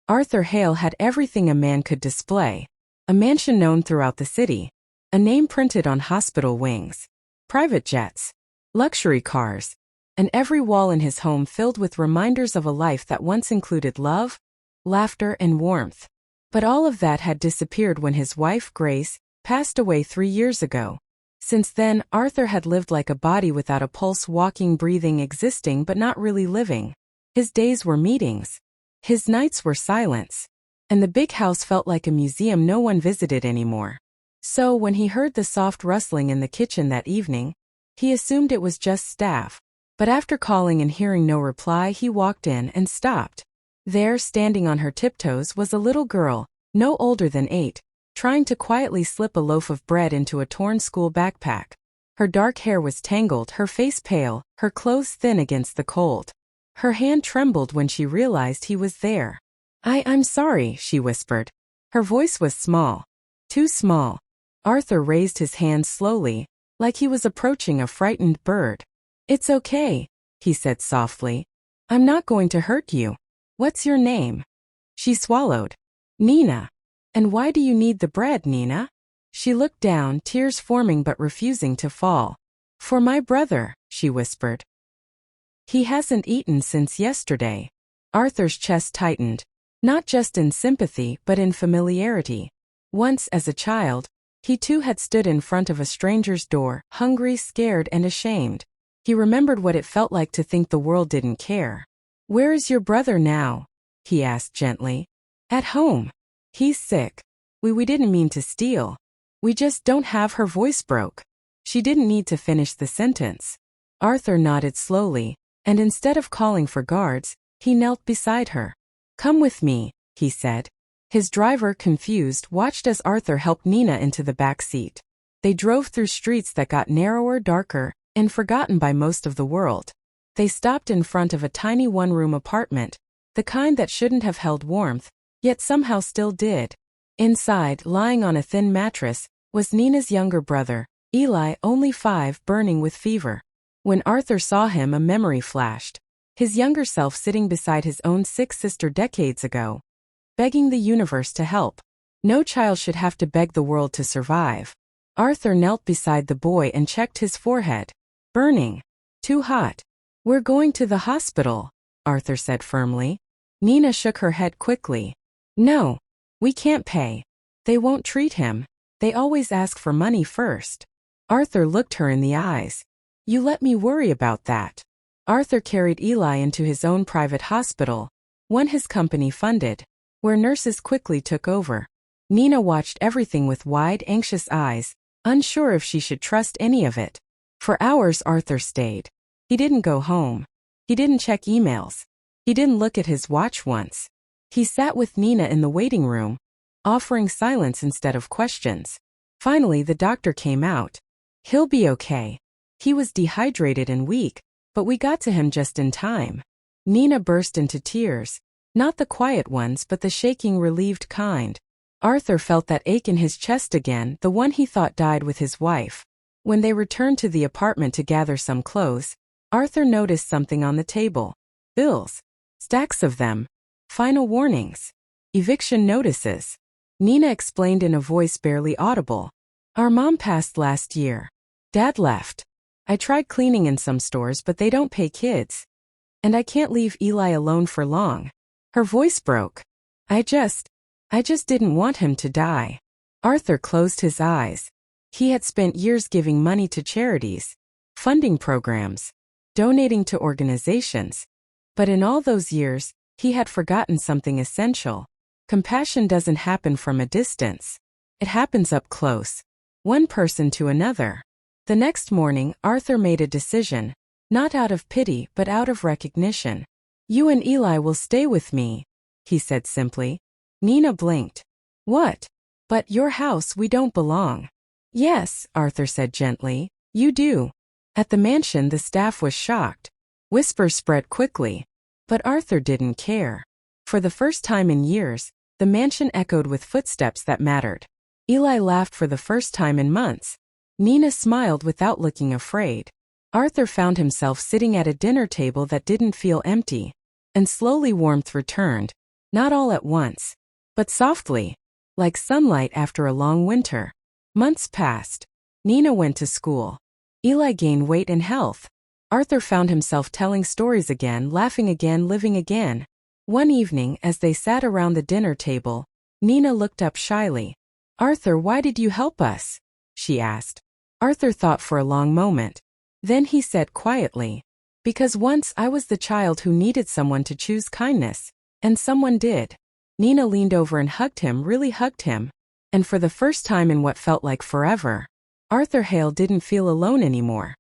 Arthur Hale had everything a man could display. A mansion known throughout the city. A name printed on hospital wings. Private jets. Luxury cars. And every wall in his home filled with reminders of a life that once included love, laughter, and warmth. But all of that had disappeared when his wife, Grace, passed away 3 years ago. Since then, Arthur had lived like a body without a pulse, walking, breathing, existing but not really living. His days were meetings. His nights were silence. And the big house felt like a museum no one visited anymore. So when he heard the soft rustling in the kitchen that evening, he assumed it was just staff. But after calling and hearing no reply, he walked in and stopped. There, standing on her tiptoes, was a little girl, no older than 8, trying to quietly slip a loaf of bread into a torn school backpack. Her dark hair was tangled, her face pale, her clothes thin against the cold. Her hand trembled when she realized he was there. I'm sorry, she whispered. Her voice was small. Too small. Arthur raised his hand slowly, like he was approaching a frightened bird. It's okay, he said softly. I'm not going to hurt you. What's your name? She swallowed. Nina. And why do you need the bread, Nina? She looked down, tears forming but refusing to fall. For my brother, she whispered. He hasn't eaten since yesterday. Arthur's chest tightened, not just in sympathy but in familiarity. Once, as a child, he too had stood in front of a stranger's door, hungry, scared, and ashamed. He remembered what it felt like to think the world didn't care. Where is your brother now? He asked gently. At home. He's sick. We didn't mean to steal. We just don't have. Her voice broke. She didn't need to finish the sentence. Arthur nodded slowly, and instead of calling for guards, he knelt beside her. Come with me, he said. His driver, confused, watched as Arthur helped Nina into the back seat. They drove through streets that got narrower, darker, and forgotten by most of the world. They stopped in front of a tiny one-room apartment, the kind that shouldn't have held warmth, yet somehow still did. Inside, lying on a thin mattress, was Nina's younger brother, Eli, only 5, burning with fever. When Arthur saw him, a memory flashed. His younger self sitting beside his own sick sister decades ago, begging the universe to help. No child should have to beg the world to survive. Arthur knelt beside the boy and checked his forehead. Burning. Too hot. We're going to the hospital, Arthur said firmly. Nina shook her head quickly. No. We can't pay. They won't treat him. They always ask for money first. Arthur looked her in the eyes. You let me worry about that. Arthur carried Eli into his own private hospital, one his company funded, where nurses quickly took over. Nina watched everything with wide, anxious eyes, unsure if she should trust any of it. For hours Arthur stayed. He didn't go home. He didn't check emails. He didn't look at his watch once. He sat with Nina in the waiting room, offering silence instead of questions. Finally, the doctor came out. He'll be okay. He was dehydrated and weak, but we got to him just in time. Nina burst into tears. Not the quiet ones but the shaking, relieved kind. Arthur felt that ache in his chest again, the one he thought died with his wife. When they returned to the apartment to gather some clothes, Arthur noticed something on the table. Bills. Stacks of them. Final warnings. Eviction notices. Nina explained in a voice barely audible. Our mom passed last year. Dad left. I tried cleaning in some stores but they don't pay kids. And I can't leave Eli alone for long. Her voice broke. I just didn't want him to die. Arthur closed his eyes. He had spent years giving money to charities, funding programs, donating to organizations. But in all those years, he had forgotten something essential. Compassion doesn't happen from a distance. It happens up close. One person to another. The next morning, Arthur made a decision, not out of pity but out of recognition. You and Eli will stay with me, he said simply. Nina blinked. What? But your house, we don't belong. Yes, Arthur said gently, you do. At the mansion the staff was shocked. Whispers spread quickly. But Arthur didn't care. For the first time in years, the mansion echoed with footsteps that mattered. Eli laughed for the first time in months. Nina smiled without looking afraid. Arthur found himself sitting at a dinner table that didn't feel empty. And slowly warmth returned. Not all at once, but softly, like sunlight after a long winter. Months passed. Nina went to school. Eli gained weight and health. Arthur found himself telling stories again, laughing again, living again. One evening, as they sat around the dinner table, Nina looked up shyly. "Arthur, why did you help us?" she asked. Arthur thought for a long moment. Then he said quietly, "Because once I was the child who needed someone to choose kindness, and someone did." Nina leaned over and hugged him, really hugged him. And for the first time in what felt like forever, Arthur Hale didn't feel alone anymore.